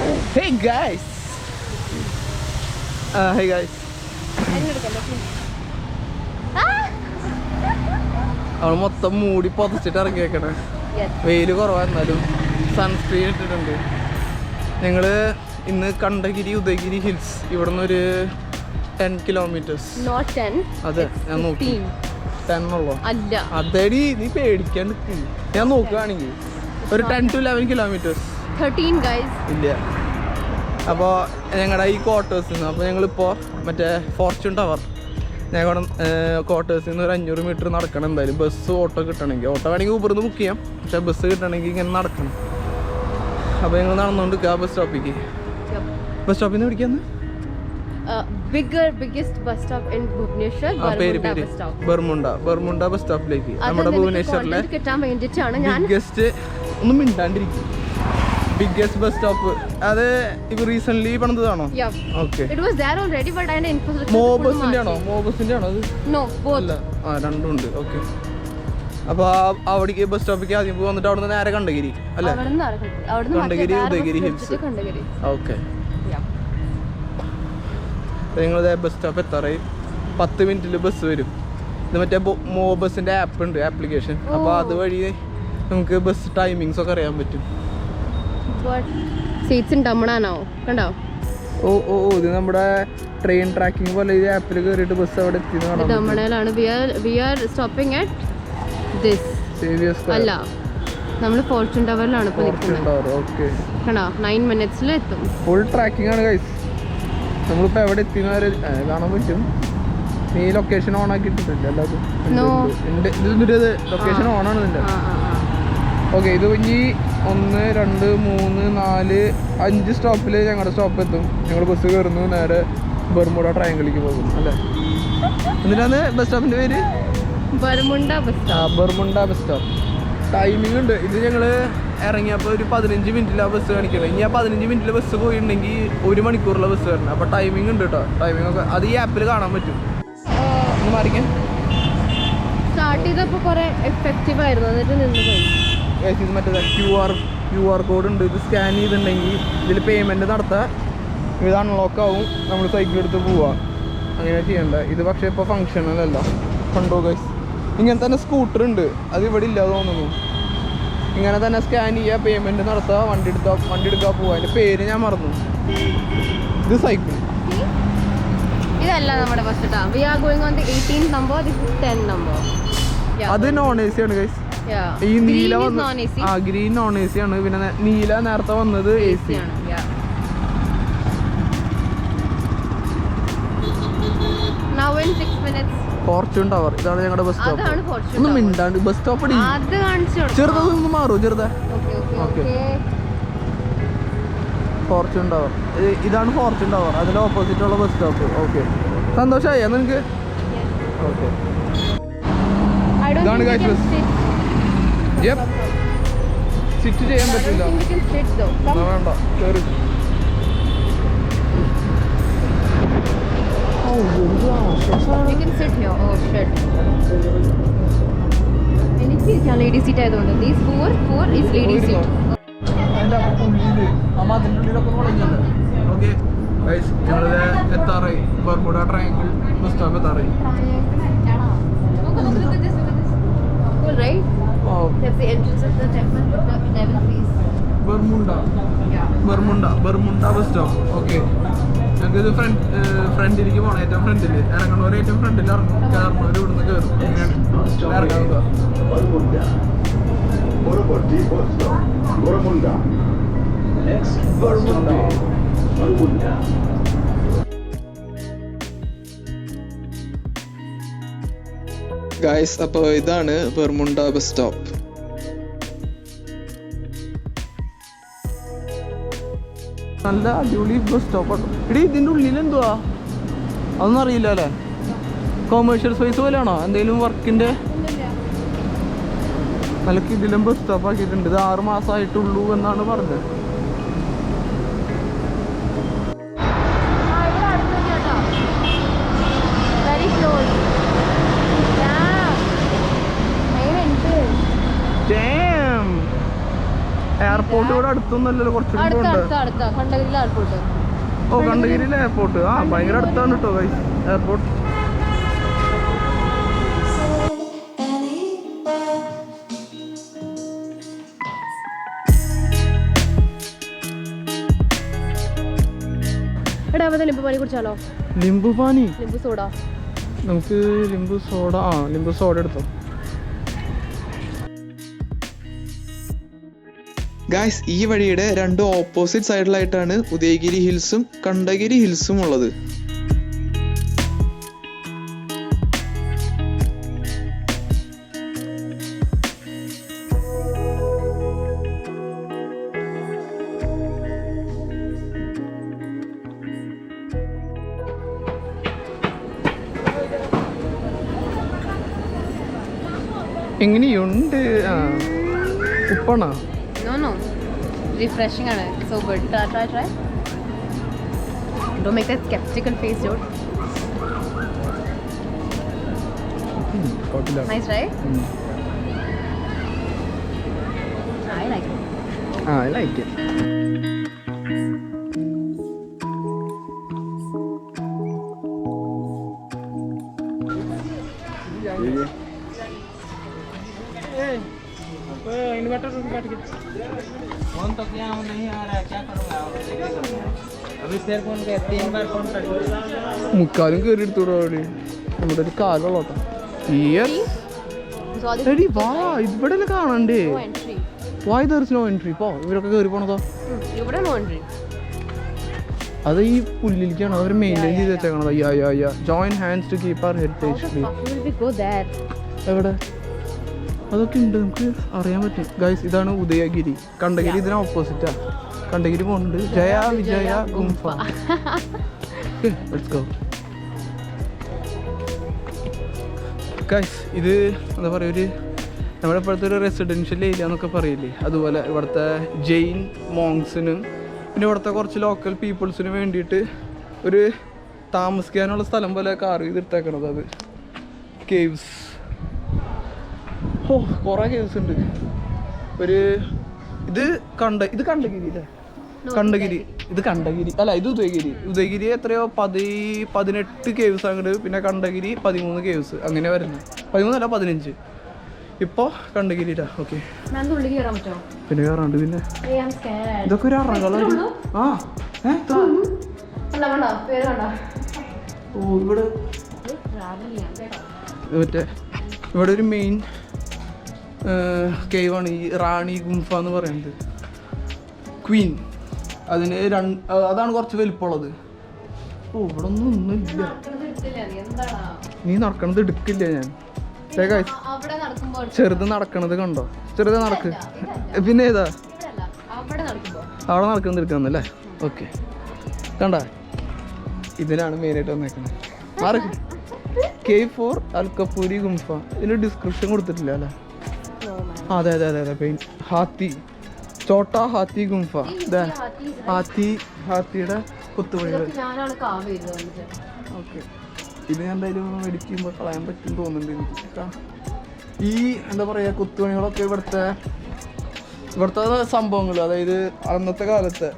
Hey guys. Hey guys. അവൾ മൊത്തം മൂടി പൊതച്ചിട്ട് ഇറങ്ങിയേക്കണേ. വെയില് കുറവായിരുന്നാലും സൺസ്ക്രീൻ ഇട്ടിട്ടുണ്ട്. ഞങ്ങള് ഇന്ന് കണ്ടഗിരി ഉദയഗിരി ഹിൽസ് ഇവിടുന്ന് ഒരു 10 kilometers. അതെ ഞാൻ നോക്കി 10 ഉള്ളോ അതേടി നീ പേടിക്കാണ്ട് ഞാൻ നോക്കുകയാണെങ്കിൽ ഒരു 10 to 11 kilometers. 13 guys. ഇല്ല. അപ്പോൾ ഞങ്ങളുടെ ഈ ക്വാർട്ടേഴ്സിൽ നിന്ന് അപ്പോൾ ഞങ്ങളിപ്പോൾ മറ്റേ ഫോർച്യൂൺ ടവർ ഞങ്ങളുടെ ക്വാർട്ടേഴ്സിൽ നിന്ന് ഒരു 500 meter നടക്കണം എന്തായാലും. ബസ് ഓട്ടോ കിട്ടണമെങ്കിൽ ഓട്ടോ വേണമെങ്കിൽ ഊബറിന്ന് ബുക്ക് ചെയ്യാം. പക്ഷേ ബസ് കിട്ടണമെങ്കിൽ ഇങ്ങനെ നടക്കണം. അപ്പോൾ ഞങ്ങൾ നടന്നുകൊണ്ട് ബസ് സ്റ്റോപ്പിലേക്ക്. ബസ് സ്റ്റോപ്പിൽ നിന്ന് പിടിക്കാന്ന് biggest bus stop in Bhubaneswar. Baramunda bus സ്റ്റോപ്പിലേക്ക് നമ്മുടെ ഭുവനേശ്വറിലെ ബിഗ്ഗസ്റ്റ് ഒന്നും മിണ്ടാണ്ടിരിക്കും biggest bus stop. അത് ഇപ്പൊ റീസെന്റ് പണിതാണോ? Okay. It was there already but I didn't infrastructure. മോബസിന്റെ ആണോ അത്? No, both. അല്ല രണ്ടും ഉണ്ട്. ഓക്കെ. അപ്പോൾ അവിടേക്ക് ബസ് സ്റ്റോപ്പിലേക്ക് ആദ്യം പോയി വന്നിട്ട് അവിടെ നിന്ന് നേരെ കണ്ടഗിരി അല്ലേ? കണ്ടഗിരി ഉദയഗിരി ഹിൽസ്. ഓക്കെ. നിങ്ങൾ ബസ് സ്റ്റോപ്പ് എത്താറായി. 10 minute ബസ് വരും. ഇത് മറ്റേ മോബസിന്റെ ആപ്പ് ഉണ്ട്, ആപ്ലിക്കേഷൻ. അപ്പോൾ അതുവഴി നമുക്ക് ബസ് ടൈമിങ്സ് ഒക്കെ അറിയാൻ പറ്റും. സീറ്റ്സ് ഡമണാണോ കണ്ടോ? ഓ ഇത് നമ്മുടെ ട്രെയിൻ ട്രാക്കിംഗ് പോലെ ഈ ആപ്പിൽ കയറിയിട്ട് ബസ് അവിടെ എത്തി. ഡമണയിലാണ്. We are stopping at this. അല്ല നമ്മൾ ഫോർച്യൂൺ ടവറിലാണ് ഇപ്പോൾ നിൽക്കുന്നത്. ഓക്കെ. കണ്ടോ 9 minutes എത്തും. ഫുൾ ട്രാക്കിംഗ് ആണ് ഗൈസ്. നമ്മളിപ്പോൾ എവിടെ എത്തിയെന്ന് കാണാൻ പറ്റും. നീ ലൊക്കേഷൻ ഓൺ ആക്കി ഇട്ടിട്ടില്ല എല്ലാതും? ഇത് ലൊക്കേഷൻ ഓൺ ആണ് ഇതിൻ്റെ. ഓക്കെ. ഇത് ഇനി 1 2 3 4 5 സ്റ്റോപ്പിൽ ഞങ്ങളുടെ സ്റ്റോപ്പ് എത്തും. ഞങ്ങൾ ബസ് കയറുന്നു, നേരെ ബർമുഡ ട്രയാങ്കിളിലേക്ക് പോകും അല്ലേ? എന്നിട്ടാണ് ബസ് സ്റ്റോപ്പിൻ്റെ പേര് ബർമുണ്ട ബസ് സ്റ്റോപ്പ്. ടൈമിംഗ് ഉണ്ട്. ഇത് ഞങ്ങൾ ഇറങ്ങിയപ്പോൾ ഒരു 15 minute ബസ് കാണിക്കണം. ഇനി ആ 15 minute ബസ് പോയിട്ടുണ്ടെങ്കിൽ 1 മണിക്കൂറിലെ ബസ് വരണം. അപ്പോൾ ടൈമിംഗ് ഉണ്ട് കേട്ടോ. ടൈമിംഗ് ഒക്കെ അത് ഈ ആപ്പിൽ കാണാൻ പറ്റും. ഒന്ന് മാറിക്കാൻ സ്റ്റാർട്ട് ചെയ്തപ്പോൾ കുറേ എഫക്റ്റീവ് ആയിരുന്നു. എന്നിട്ട് നിന്ന് പോയി. ഇത് മറ്റേ QR കോഡ് ഉണ്ട്. ഇത് സ്കാൻ ചെയ്തിട്ടുണ്ടെങ്കിൽ ഇതിൽ പേയ്മെൻറ്റ് നടത്താൻ ഇത് അൺലോക്ക് ആവും. നമ്മൾ സൈക്കിൾ എടുത്ത് പോവാം. അങ്ങനെ ചെയ്യണ്ട. ഇത് പക്ഷേ ഇപ്പോൾ ഫങ്ഷനല്ല. കണ്ടോ ഗൈസ്? ഇങ്ങനെ തന്നെ സ്കൂട്ടർ ഉണ്ട്. അത് ഇവിടെ ഇല്ല തോന്നുന്നു. ഇങ്ങനെ തന്നെ സ്കാൻ ചെയ്യുക, പേയ്മെൻറ്റ് നടത്തുക, വണ്ടി എടുക്കാൻ പോവുക. അതിൻ്റെ പേര് ഞാൻ മറന്നു. ഇത് സൈക്കിൾ. ഇതല്ല നമ്മുടെ ബസ് ട്ടാ. We are going on the 18th number. This is 10 number. അത് നോൺ എ സി ആണ് ഗൈസ്. ഈ നീല ഗ്രീൻ നോൺ എ സി ആണ്. പിന്നെ നീല നേരത്തെ വന്നത് എ സി ആണ്. Now in 6 minutes. Fortune tower. ഇതാണ് ഞങ്ങളുടെ ബസ് സ്റ്റോപ്പ്. ഒന്നും മിണ്ടാണ്ട് ബസ് സ്റ്റോപ്പ് ചെറുതൊന്ന് മാറൂ. ചെറുതാ. ഓക്കെ. Fortune tower. ഇതാണ് ഫോർച്യൂൺ ടവർ. അതിന് ഓപ്പോസിറ്റ് ഉള്ള ബസ് സ്റ്റോപ്പ്. ഓക്കെ. സന്തോഷമായി നിങ്ങൾക്ക്? ഓക്കെ. ഇതാണ് ഗൈസ് ബസ്. സിറ്റ് ചെയ്യാൻ പറ്റില്ല. വേണ്ട കയറി. You can sit here. Oh shit. എനിക്ക് ലേഡി സീറ്റ് ആയതുകൊണ്ട് these four is lady seat. Okay guys, ഞങ്ങൾ എത്താറായി. ബർമുഡ ട്രയാങ്കിൾ ബസ് സ്റ്റോപ്പ് എത്താറായി. Look at this. Cool, right? Oh. That's the entrance of the temple with the devil face. Baramunda bus stop. Okay. ഞങ്ങൾക്ക് ഇത് ഫ്രണ്ടിലേക്ക് പോകണം. ഏറ്റവും ഫ്രണ്ടിൽ ഇറങ്ങണവർ ഏറ്റവും ഫ്രണ്ടിൽ ഇറങ്ങും. കയറുന്നവർ ഇവിടുന്ന് കയറും. ഗൈസ്, അപ്പോൾ ഇതാണ് ബർമുണ്ട ബസ് സ്റ്റോപ്പ്. നല്ല അടിപൊളി ബസ് സ്റ്റോപ്പാണ്. ഇടീ ഇതിൻ്റെ ഉള്ളിൽ എന്തുവാ അതൊന്നും അറിയില്ല അല്ലേ? കൊമേഴ്ഷ്യൽ സ്പേസ് പോലെയാണോ എന്തെങ്കിലും വർക്കിൻ്റെ? നല്ല കിടിലം ബസ് സ്റ്റോപ്പ് ആക്കിയിട്ടുണ്ട്. ഇത് 6 മാസമായിട്ടുള്ളൂ എന്നാണ് പറഞ്ഞത്. എയർപോർട്ട് എയർപോർട്ട് ഇവിടെ അടുത്തൊന്നല്ലല്ലോ, കുറച്ചുകൂടി അടുത്ത കണ്ടഗിരിയിലെ എയർപോർട്ട്. ഓ കണ്ടഗിരിയിലെ എയർപോർട്ട് ആ ഭയങ്കര അടുത്താണ് കേട്ടോ ഗൈസ് എയർപോർട്ട്. എടാ അവിടെ ലിംബു പാനി കുടിച്ചാലോ? ലിംബു പാനി, ലിംബു സോഡ. നമുക്ക് ലിംബു സോഡ, ആ ലിംബു സോഡ എടുത്തോ. ഗായ്സ്, ഈ വഴിയുടെ രണ്ട് ഓപ്പോസിറ്റ് സൈഡിലായിട്ടാണ് ഉദയഗിരി ഹിൽസും കണ്ടഗിരി ഹിൽസും ഉള്ളത്. എങ്ങനെയുണ്ട്? ആ ഉപ്പണ. No. Refreshing ആണ്. So good. Try. Don't make that skeptical face, dude. Nice, right? I like it. I like it. Phone तो क्या नहीं आ रहा है, क्या करूँगा? अभी तेरे फोन के 3 बार फोन कर दिया. മുക്കാലും കയറി എടുത്തോളൂ അവിടെ. നമ്മുടെ ഒരു കാലുള്ളോട്ടോ. എടി വാ, ഇവിടെ കാണണ്ടേ? No entry. Why there is no entry? പോ, ഇവരൊക്കെ കയറി പോണതോ? ഇവിടെ no entry. അത് ഈ പുല്ലിലേക്കാണ് അവർ മെയിൻറ്റെയിൻ ചെയ്ത് വെച്ചേക്കണത്. Join hands to keep our heritage. How the fuck will we go there? എവിടെ? അതൊക്കെ ഉണ്ട്, നമുക്ക് അറിയാൻ പറ്റും ഗൈസ്. ഇതാണ് ഉദയഗിരി. കണ്ടഗിരി ഇതിന് ഓപ്പോസിറ്റാ. കണ്ടഗിരി പോകുന്നുണ്ട്. Jaya Vijaya Gumpha. Let's go guys. ഇത് എന്താ പറയുക, ഒരു നമ്മുടെ ഇപ്പോഴത്തെ ഒരു റെസിഡൻഷ്യൽ ഏരിയ എന്നൊക്കെ പറയില്ലേ, അതുപോലെ ഇവിടുത്തെ ജെയിൻ മോങ്സിനും പിന്നെ ഇവിടുത്തെ കുറച്ച് ലോക്കൽ പീപ്പിൾസിന് വേണ്ടിയിട്ട് ഒരു താമസിക്കാനുള്ള സ്ഥലം പോലെ കാർവ് ചെയ്തെടുത്തേക്കണത്. അത് കേവ്സ്. ഓ കുറേ കേവ്സ് ഉണ്ട്. ഒരു ഇത് കണ്ടഗിരി അല്ലേ? കണ്ടഗിരി. ഇത് കണ്ടഗിരി അല്ല, ഇത് ഉദയഗിരി എത്രയോ 18 കേവ്സ് അങ്ങോട്ട്, പിന്നെ കണ്ടഗിരി 13 കേവ്സ് അങ്ങനെ വരുന്നത്. 13 അല്ല 15. ഇപ്പോൾ കണ്ടഗിരിയിലാ. ഓക്കെ, പിന്നെ കയറാണ്ട്. പിന്നെ ഇതൊക്കെ ഒരു അറകളാണ്. ആ ഓ ഇവിടെ മറ്റേ ഇവിടെ ഒരു മെയിൻ കേവാണ് ഈ റാണി ഗുംഫ എന്ന് പറയുന്നത്. ക്വീൻ. അതിന് അതാണ് കുറച്ച് വലിപ്പമുള്ളത്. ഓ ഇവിടെ ഒന്നുമില്ല. നീ നടക്കണത് എടുക്കില്ല ഞാൻ. ചെറുത് നടക്കണത് കണ്ടോ? ചെറുത് നടക്ക്. പിന്നെ ഏതാ അവിടെ നടക്കുന്നത് എടുക്കുന്നല്ലേ? ഓക്കെ, കണ്ട ഇതിനാണ് മെയിനായിട്ട് വന്നേക്കുന്നത്. മാറി K4 അൽക്കപ്പൂരി ഗുംഫ. ഇതിന് ഡിസ്ക്രിപ്ഷൻ കൊടുത്തിട്ടില്ല അല്ലേ? അതെ പെയിൻ. ഹാത്തി, ചോട്ടാ ഹാത്തി ഗുംഫ. ഹാത്തിയുടെ കുത്തുപണികൾ. ഓക്കെ, ഇത് ഞാൻ എന്തായാലും എഡിറ്റ് ചെയ്യുമ്പോൾ കളയാൻ പറ്റും തോന്നുന്നുണ്ട് എനിക്ക്. ഈ എന്താ പറയുക, കുത്തുപണികളൊക്കെ ഇവിടുത്തെ സംഭവങ്ങൾ, അതായത് അന്നത്തെ കാലത്തെ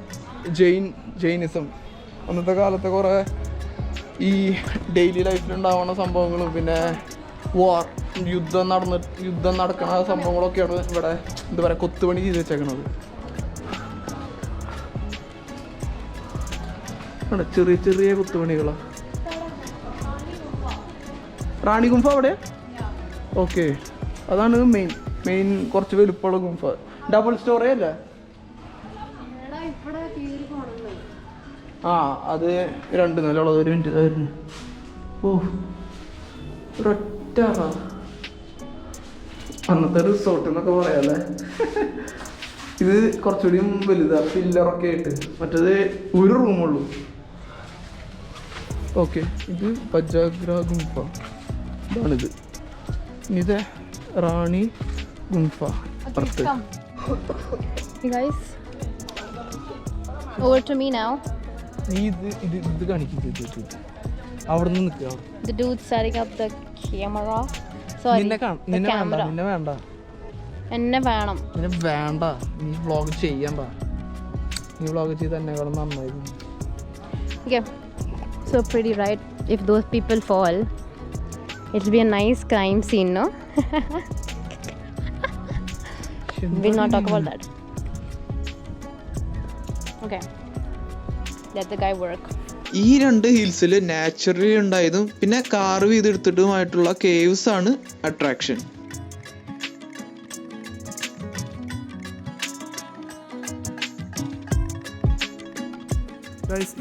ജൈനിസം, അന്നത്തെ കാലത്തെ കുറേ ഈ ഡെയിലി ലൈഫിലുണ്ടാവുന്ന സംഭവങ്ങളും പിന്നെ യുദ്ധം നടക്കുന്ന സംഭവങ്ങളൊക്കെയാണ് ഇവിടെ എന്താ പറയുക കൊത്തുപണി ചെയ്ത് വെച്ചേക്കണത്. ചെറിയ ചെറിയ കൊത്തുപണികളാണ്. റാണി ഗുംഫ അവിടെ. ഓക്കെ, അതാണ് മെയിൻ കുറച്ച് വലുപ്പമുള്ള ഗുംഫ. ഡബിൾ സ്റ്റോറി അല്ലേ? ആ അത് 2 നിലയുള്ളത്. ഒരു മിനിറ്റ് ആയിരുന്നു. ഓ ഒരൊറ്റ അന്നത്തെ റിസോർട്ട് എന്നൊക്കെ പറയാല്ലേ. ഇത് കുറച്ചുകൂടിയും വലുതാണ്, പില്ലറൊക്കെ ആയിട്ട്. മറ്റേത് ഒരു റൂമുള്ളൂ. ഓക്കെ, ഇത് പജാഗ്ര ഗുംഫ. ഇതാണിത്. ഇത് റാണി ഗുംഫ. Over to me now. നീ ഇത് കാണിക്കുന്നത് അവിടെ നിന്ന് നിൽക്കുക. The dude setting up the camera. നിന്നെ വേണ്ട. എന്നെ വേണം. പിന്നെ വേണ്ട, നീ വ്ളോഗ് ചെയ്യണ്ട. നീ വ്ളോഗ് ചെയ്ത് എന്നെ കൂടെ നന്നായിരുന്നു. Okay, so pretty, right? If those people fall, it'll be a nice crime scene, no? We'll not talk about that. Okay, let the guy work. ഈ 2 ഹിൽസിൽ നാച്ചുറലി ഉണ്ടായതും പിന്നെ കാർവ് ചെയ്തെടുത്തിട്ടുമായിട്ടുള്ള കേവ്സ് ആണ് അട്രാക്ഷൻ.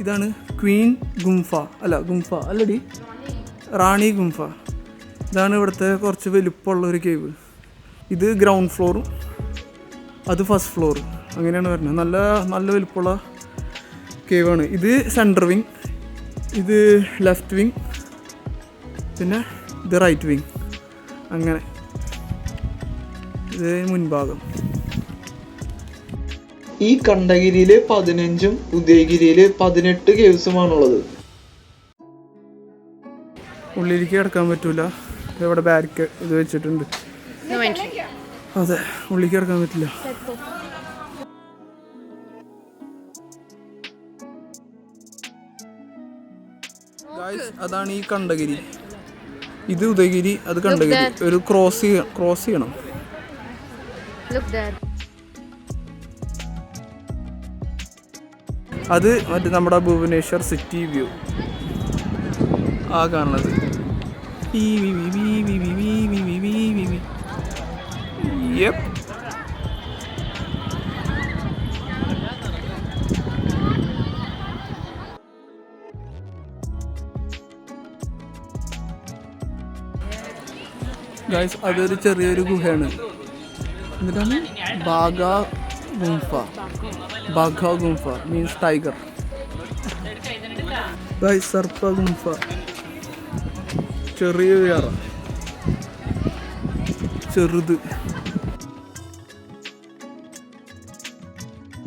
ഇതാണ് ക്വീൻ ഗുംഫ അല്ലടി റാണി ഗുംഫ. ഇതാണ് ഇവിടുത്തെ കുറച്ച് വലുപ്പമുള്ള ഒരു കേവ്. ഇത് ഗ്രൗണ്ട് ഫ്ലോറും അത് ഫസ്റ്റ് ഫ്ലോർ, അങ്ങനെയാണ് വരുന്നത്. നല്ല നല്ല വലുപ്പമുള്ള കേവാണ്. ഇത് സെൻറ്റർ വിങ്, ഇത് ലെഫ്റ്റ് വിങ്, പിന്നെ ഇത് റൈറ്റ് വിങ്, അങ്ങനെ ഇത് മുൻഭാഗം. ഈ കണ്ടഗിരിയില് 15ഉം ഉദയഗിരിയില് 18 കേവ്സുമാണുള്ളത്. ഉള്ളിലേക്ക് കിടക്കാൻ പറ്റൂല, ഇവിടെ ബാരിക്ക് ഇത് വെച്ചിട്ടുണ്ട്. No entry. അതെ, ഉള്ളിലേക്ക് കിടക്കാൻ പറ്റില്ല. അതാണ് ഈ കണ്ടഗിരി. ഇത് ഉദയഗിരി, അത് കണ്ടഗിരി. ഒരു ക്രോസ് ചെയ്യണം. Look there. അത് മറ്റേ നമ്മുടെ ഭുവനേശ്വർ സിറ്റി വ്യൂ ആ കാണുന്നത്. ഗൈസ്, അതൊരു ചെറിയൊരു ഗുഹയാണ്. എന്നിട്ടാണ് ബാഘ ഗുംഫ മീൻസ് ടൈഗർ. ഗൈസ്, സർപ്പ ഗുംഫ ചെറുത്.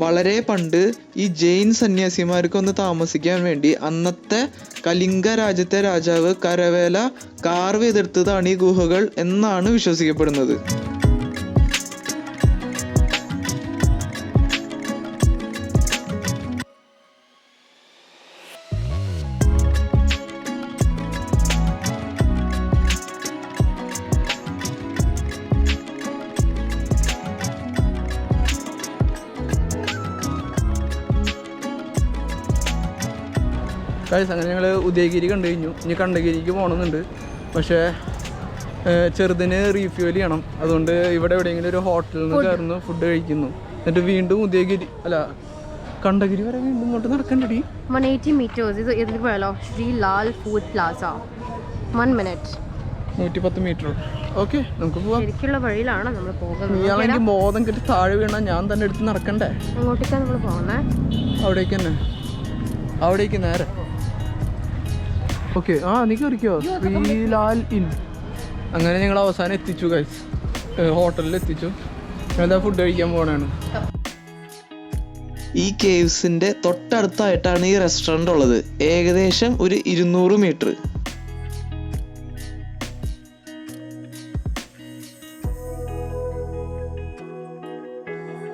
വളരെ പണ്ട് ഈ ജെയിൻ സന്യാസിമാർക്കൊന്ന് താമസിക്കാൻ വേണ്ടി അന്നത്തെ കലിംഗ രാജ്യത്തെ രാജാവ് കരവേല കാർവ് ചെയ്തെടുത്തതാണ് ഈ ഗുഹകൾ എന്നാണ് വിശ്വസിക്കപ്പെടുന്നത്. ഗൈസ്, അങ്ങനെ ഞങ്ങൾ ഉദയഗിരി കണ്ടു കഴിഞ്ഞു. ഇനി കണ്ടഗിരിക്ക് പോകണമെന്നുണ്ട്, പക്ഷേ ചെറുതിന് റീഫ്യൂൽ ചെയ്യണം. അതുകൊണ്ട് ഇവിടെ എവിടെയെങ്കിലും ഒരു ഹോട്ടലിൽ നിന്ന് കയറുന്നു, ഫുഡ് കഴിക്കുന്നു. എന്നിട്ട് വീണ്ടും കണ്ടഗിരി വരെ വീണ്ടും ഇങ്ങോട്ട് നടക്കണ്ടടി. 180 meters. ഇതിൽ പോയാലോ? Sree Lal food plaza. 1 minute. 110 meter. Okay, നമുക്ക് പോവാം. ശരിക്കുള്ള വഴിയിലാണ് നമ്മൾ പോകുന്നത്. നീയാണെങ്കിൽ ബോധം കെട്ടി താഴെ വീണാൽ ഞാൻ തന്നെ എടുത്ത് നടക്കണ്ടേ? അങ്ങോട്ടേക്കാണ് നമ്മൾ പോകുന്നത്. അവിടേക്ക് നേരെ. ഓക്കെ, നീ കയറിക്കോ. ശ്രീലാൽ ഇൻ. അങ്ങനെ ഞങ്ങൾ അവസാനം എത്തിച്ചു ഗൈസ്, ഹോട്ടലിൽ എത്തിച്ചു. ഞങ്ങൾ ഫുഡ് കഴിക്കാൻ പോകണാണ്. ഈ കേവ്സിന്റെ തൊട്ടടുത്തായിട്ടാണ് ഈ റെസ്റ്റോറന്റ് ഉള്ളത്. ഏകദേശം ഒരു 200 മീറ്റർ.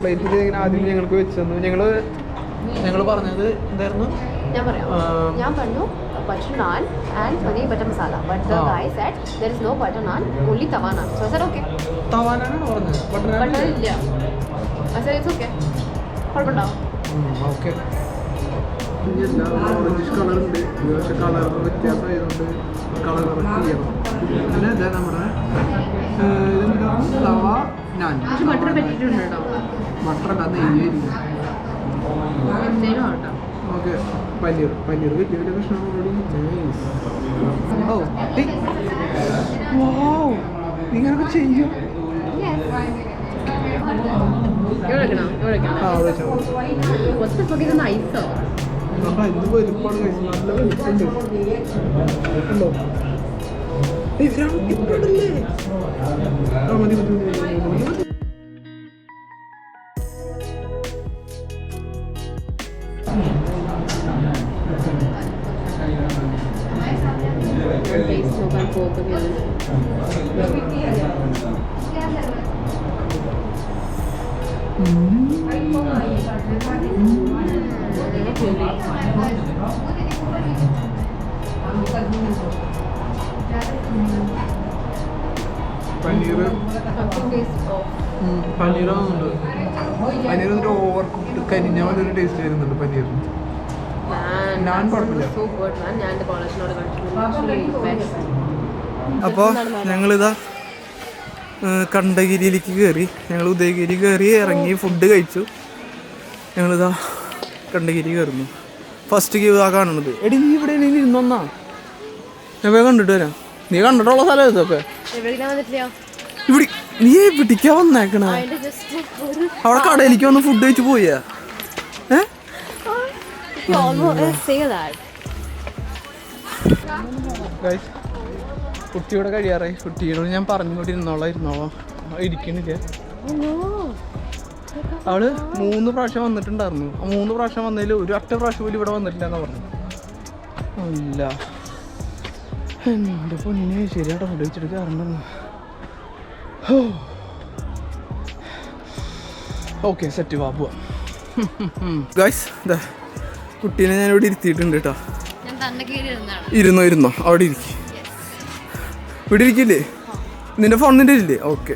പ്ലേറ്റിൽ ഇങ്ങനെ ആദ്യം ഞങ്ങൾക്ക് വെച്ച് തന്നു. ഞങ്ങൾ പറഞ്ഞത് എന്തായിരുന്നു? ഞാൻ പറഞ്ഞു butter naan and paneer butter masala, but the guy said there is no butter naan, only tawa naan. So I said okay. Tawa naan ആണ് പറഞ്ഞത്, butter ഇല്ല. I said it's okay. കുഴപ്പമുണ്ടാവും. ഓക്കെ. ഓറഞ്ച് കളർ ഉണ്ട്, പക്ഷേ colour വ്യത്യാസമായതുകൊണ്ട് colour ചെയ്യണം. പിന്നെ ഇതാ നമ്മുടെ തവ നാൻ. പക്ഷെ ബട്ടർ പറ്റിയിട്ടുണ്ട് കേട്ടോ. ബട്ടർ അല്ല, നെയ്യായിരിക്കും. എന്തേലും ആവട്ടെ. ഓക്കെ, പനീർ വലിയ വലിയ കഷ്ണം. ഇങ്ങനൊക്കെ ചെയ്യും. ഇത് വലുപ്പമാണ് കഴിച്ചത്, നല്ല വലുപ്പുണ്ട്. ഉണ്ടോ? ഇവിടല്ലേ? മതി മതി മതി. പനീർ പനീറാവുന്നുണ്ട്. പനീർ എന്നിട്ട് ഓവർ കുക്ക്ഡ് കരിഞ്ഞ പോലെ ഒരു ടേസ്റ്റ് വരുന്നുണ്ട് പനീറിന്. ഞാൻ കുഴപ്പമില്ല. അപ്പോൾ ഞങ്ങളിതാ കണ്ടഗിരിയിലേക്ക് കയറി. ഞങ്ങൾ ഉദയഗിരി കയറി ഇറങ്ങി ഫുഡ് കഴിച്ചു. ഞങ്ങളിതാ കണ്ടഗിരി കയറുന്നു. ഫസ്റ്റ് ക്യൂ ആ കാണുന്നത്. എടി നീ ഇവിടെ ഇരുന്നൊന്നാ, ഞാൻ വേഗം കണ്ടിട്ട് വരാം. നീ കണ്ടിട്ടുള്ള സ്ഥലം ഇതൊക്കെ ഇവിടെ. നീ പിടിക്കാ വന്നേക്കണ അവിടെ കടയിലേക്ക് വന്ന് ഫുഡ് കഴിച്ചു പോയാ? കുട്ടിയോടെ കഴിയാറായി. കുട്ടിയോട് ഞാൻ പറഞ്ഞോട്ട് ഇരുന്നോളാം ഇരിക്കണില്ല. അവള് 3 പ്രാവശ്യം വന്നിട്ടുണ്ടായിരുന്നു. ആ 3 പ്രാവശ്യം വന്നതിൽ ഒരു ഒറ്റ പ്രാവശ്യം പോലും ഇവിടെ വന്നിട്ടില്ല എന്നാ പറഞ്ഞു. ഇല്ല എൻ്റെ പൊന്നെ ശരിയാട്ടോ ഫുഡ് കഴിച്ചിട്ട് കയറണം. ഓക്കെ സെറ്റ് വാ ഗൈസ്. കുട്ടീനെ ഞാൻ ഇവിടെ ഇരുത്തിയിട്ടുണ്ട് കേട്ടോ. ഇരുന്നോ അവിടെ ഇരിക്കും. ഇവിടെ ഇരിക്കില്ലേ? നിന്റെ ഫോണിൻ്റെ ഇല്ലേ? ഓക്കെ.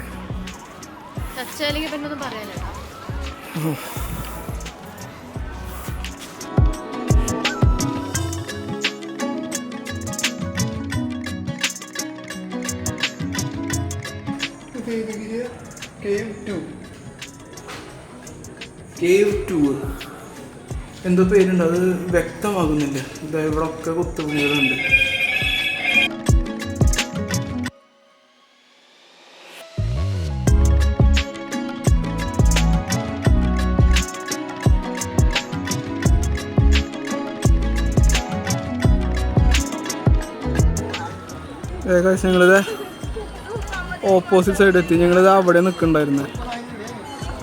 കേവ് 2 എന്തോ പേരുണ്ട്, അത് വ്യക്തമാകുന്നില്ല. ഇതാ ഇവിടെ ഒക്കെ കൊത്തുപണികളുണ്ട്. ഞങ്ങളിത് ഓപ്പോസിറ്റ് സൈഡ് എത്തി. ഞങ്ങളിത് അവിടെ നിൽക്കണ്ടായിരുന്നു,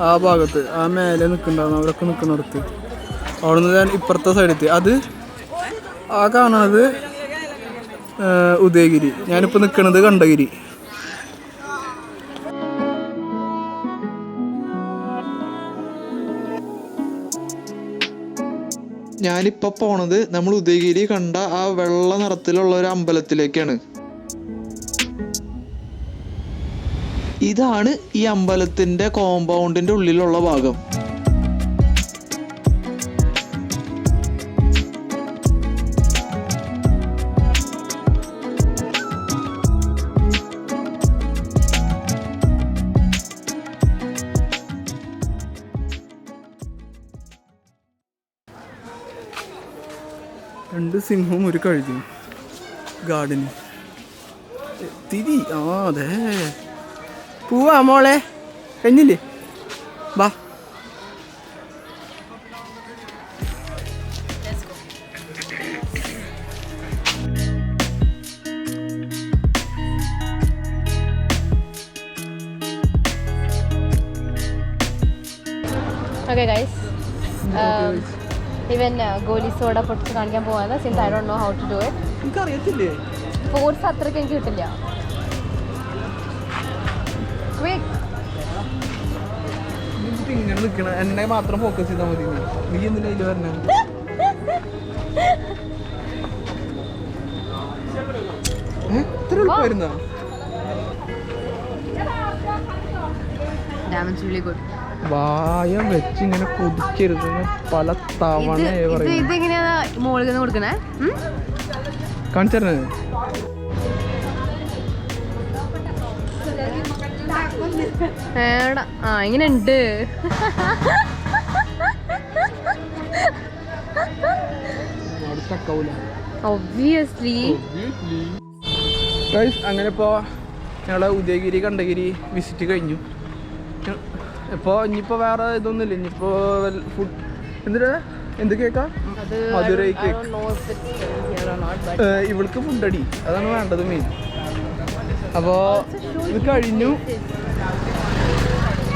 ആ ഭാഗത്ത്, ആ മേലെ നിൽക്കണ്ടായിരുന്നു. അവരൊക്കെ നിൽക്കുന്നിടത്ത് അവിടെ നിന്ന് ഞാൻ ഇപ്പുറത്തെ സൈഡെത്തി. അത് ആ കാണുന്നത് ഉദയഗിരി. ഞാനിപ്പോൾ നിൽക്കുന്നത് കണ്ടഗിരി. ഞാനിപ്പോൾ പോണത് നമ്മൾ ഉദയഗിരി കണ്ട ആ വെള്ള നിറത്തിലുള്ള ഒരു അമ്പലത്തിലേക്കാണ്. ഇതാണ് ഈ അമ്പലത്തിന്റെ കോമ്പൗണ്ടിന്റെ ഉള്ളിലുള്ള ഭാഗം. രണ്ട് സിംഹവും ഒരു കഴുകും ഗാർഡന്. തിരി അതെ പോവാ മോളെ, കഴിഞ്ഞില്ലേ? ബാ. Okay guys, even goli soda പൊട്ടിച്ച് കാണിക്കാൻ പോവാണ്. Since I don't know how to do it. എനിക്കറിയത്തില്ലേ, ഫോഴ്സ് അത്രയ്ക്ക് എനിക്ക് കിട്ടില്ല. ഇങ്ങനെ നിൽക്കണ എന്നെ മാത്രം ഫോക്കസ് ചെയ്താൽ മതി. നീ എന്തിനാ ഇതിൽ വരണ? ഇത്ര എളുപ്പമായിരുന്ന? വായം വെച്ച് ഇങ്ങനെ കുടിക്കരുത്. പല തവണ ഇതെങ്ങനെയാ മോളിൽ നിന്ന് കൊടുക്കണേ? കാണിച്ചേ. ആ ഇങ്ങനെ ഉണ്ട്. ഒബ്വിയസ്ലി. അങ്ങനെ ഇപ്പോൾ ഞങ്ങളെ ഉദയഗിരി കണ്ടഗിരി വിസിറ്റ് കഴിഞ്ഞു. ഇപ്പോൾ ഇനിയിപ്പോൾ വേറെ ഇതൊന്നുമില്ല. ഇനിയിപ്പോൾ ഫുഡ് എന്ത് കേക്കാ? മധുരൈ കേക്ക്. ഇവൾക്ക് ഫുഡ് അടി, അതാണ് വേണ്ടത് മെയിൻ. അപ്പോൾ ഇത് കഴിഞ്ഞു.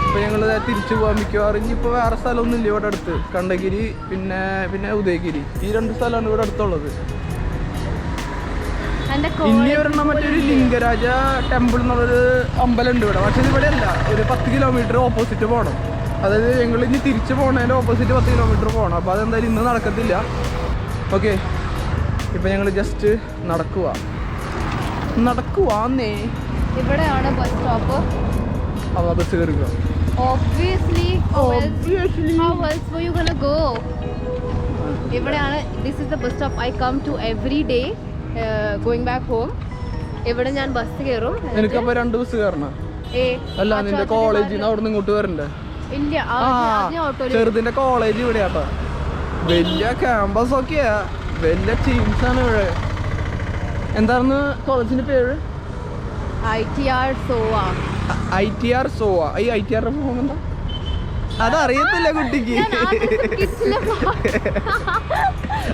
ഇപ്പോൾ ഞങ്ങൾ തിരിച്ചു പോകാൻ മിക്കവാറും. ഇനിയിപ്പോൾ വേറെ സ്ഥലമൊന്നുമില്ല ഇവിടെ അടുത്ത്. കണ്ടഗിരി പിന്നെ ഉദയഗിരി, ഈ 2 സ്ഥലമാണ് ഇവിടെ അടുത്തുള്ളത്. ഇനി ഒരെണ്ണം മറ്റൊരു ലിംഗരാജ ടെമ്പിൾ എന്നുള്ളൊരു അമ്പലം ഉണ്ട് ഇവിടെ. പക്ഷെ ഇത് ഇവിടെ അല്ല, ഒരു 10 കിലോമീറ്റർ ഓപ്പോസിറ്റ് പോകണം. അതായത് ഞങ്ങൾ ഇനി തിരിച്ച് പോകണതിൻ്റെ ഓപ്പോസിറ്റ് 10 കിലോമീറ്റർ പോകണം. അപ്പോൾ അതെന്തായാലും ഇന്ന് നടക്കത്തില്ല. ഓക്കെ, ഇപ്പം ഞങ്ങൾ ജസ്റ്റ് നടക്കുവാന്നേ. ഇവിടെയാണ് ബസ് സ്റ്റോപ്പ്. അപ്പോൾ ബസ് കയറുക. Obviously. How else were you gonna go? ഇവിടെയാണ്. This is the bus stop I come to every day going back home. ഇവിടെ ഞാൻ ബസ് കയറും. നിനക്കപ്പോൾ 2 ബസ് കയറണം. അല്ല, നിന്റെ കോളേജിൽ നിന്ന് അവിടെ നിന്ന് ഇങ്ങോട്ട് വരണ്ടേ? ഇല്ല, ചെറുതിന്റെ കോളേജ് ഇവിടെയാട്ടോ. വലിയ ക്യാമ്പസ് ഒക്കെയാ, വലിയ ടീംസ് ആണ് ഇവിടെ. എന്തായിരുന്നു കോളേജിന്റെ പേര്? ITR SOA. ITR SOA. ഈ ITR എന്താ? അതറിയത്തില്ല കുട്ടിക്ക്.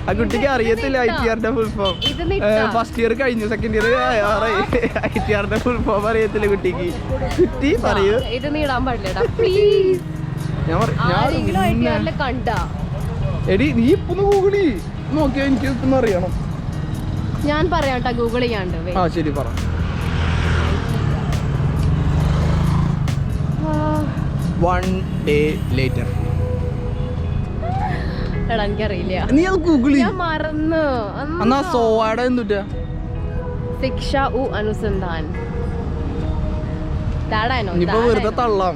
ആ കുട്ടിക്ക് അറിയത്തില്ല ITRന്റെ ഫുൾ ഫോം. ഫസ്റ്റ് ഇയർ കഴിഞ്ഞു, സെക്കൻഡ് ഇയർ ITRന്റെ ഫുൾ ഫോം അറിയത്തില്ല കുട്ടിക്ക്. കുട്ടി പറയൂ. ഇത് നീ ഇടാൻ പാടില്ലടാ പ്ലീസ്. എടി നീ ഇപ്പൊ ഗൂഗിളി നോക്കിയാ എനിക്ക് ഇപ്പൊന്ന് അറിയണം. ഞാൻ പറയാട്ടാ ഗൂഗിൾ ചെയ്യാണ്ട്. ആ ശരി, പറ. 1 day later. എടാ എനിക്കറിയില്ല, നീ അത് ഗൂഗിളി. ഞാൻ മറന്നു. എന്നാ സോവാടെ എന്തുട്ടാ? ശിക്ഷ ഉ അനുസന്ധാൻ. ഇനിയിപ്പോ വെറുതെ തള്ളാം.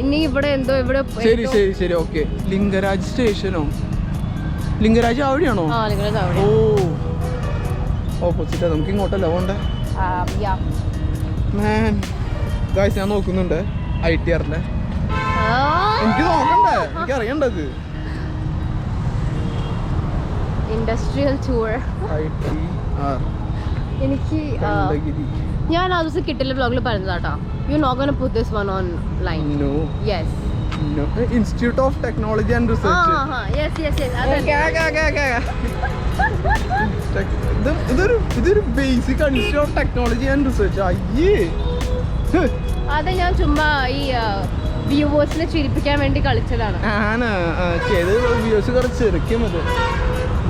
ഇനി ഇവിടെ എന്തോ ഇവിടെ. ശരി ശരി ശരി, ഓക്കെ. ലിംഗരാജ് സ്റ്റേഷനോ? ലിംഗരാജ് അവിടെയാണോ? ഓ, ഓപ്പോസിറ്റാ. നമുക്ക് ഇങ്ങോട്ടല്ല പോണ്ടേ? ഗായ്സ്, ഞാൻ നോക്കുന്നുണ്ട് ITRന്റെ. എനിക്ക് നോക്കണ്ടേ, എനിക്ക് അറിയണ്ടത്. ഇൻഡസ്ട്രിയൽ ടൂർ ITR എനിക്ക് ഞാൻ ആ ദിവസം കിട്ടില്ല വ്ലോഗിൽ പറഞ്ഞതാട്ടോ. You not gonna put this one online. No. Yes. No, Institute of Technology and Research. Yes. ഇതൊരു basic institute of technology and research. അയ്യേ, അത് ഞാൻ ചുമ്മാ ഈ വ്യൂവേഴ്സിനെ ചിരിപ്പിക്കാൻ വേണ്ടി കളിച്ചതാണ്. വ്യൂസ് കുറച്ച് ചെറുക്കും. അത്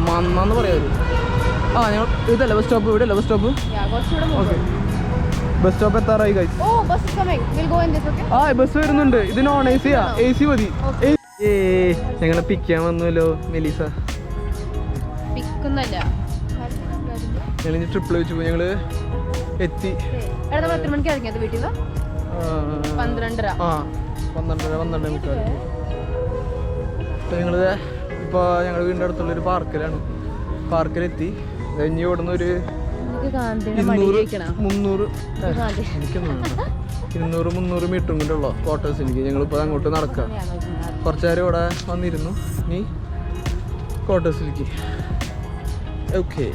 മന്നാന്ന് പറയാറ്. ഞങ്ങൾ ഇതല്ല ബസ് സ്റ്റോപ്പ്. ഇവിടെ അല്ല bus stop. Okay, bus stop എത്താറായി ഗൈസ്. ബസ് വരുന്നുണ്ട്. ഇത് നോൺ AC യാ, AC മതി. ഞങ്ങളെ പിക്ക് ചെയ്യാൻ വന്നുല്ലോ മെലീസ. ഞങ്ങൾ ട്രിപ്പിൾ വെച്ച് പോയി. ഞങ്ങള് എത്തി. എത്ര മണിക്ക് ഇറങ്ങിയത് വീട്ടിൽ നിന്ന്? 12:30. 12:30. ഞങ്ങള് ഇപ്പൊ ഞങ്ങളുടെ വീടിന്റെ അടുത്തുള്ളൊരു പാർക്കിലെത്തി. കഴിഞ്ഞ് ഇവിടുന്ന് ഒരു 200-300 മീറ്ററും കൂടെ ഉള്ളു ക്വാർട്ടേഴ്സിലേക്ക്. ഞങ്ങളിപ്പോൾ അങ്ങോട്ട് നടക്കാം. കുറച്ച് നേരം ഇവിടെ വന്നിരുന്നു. ഇനി ക്വാർട്ടേഴ്സിലേക്ക്. ഓക്കെ.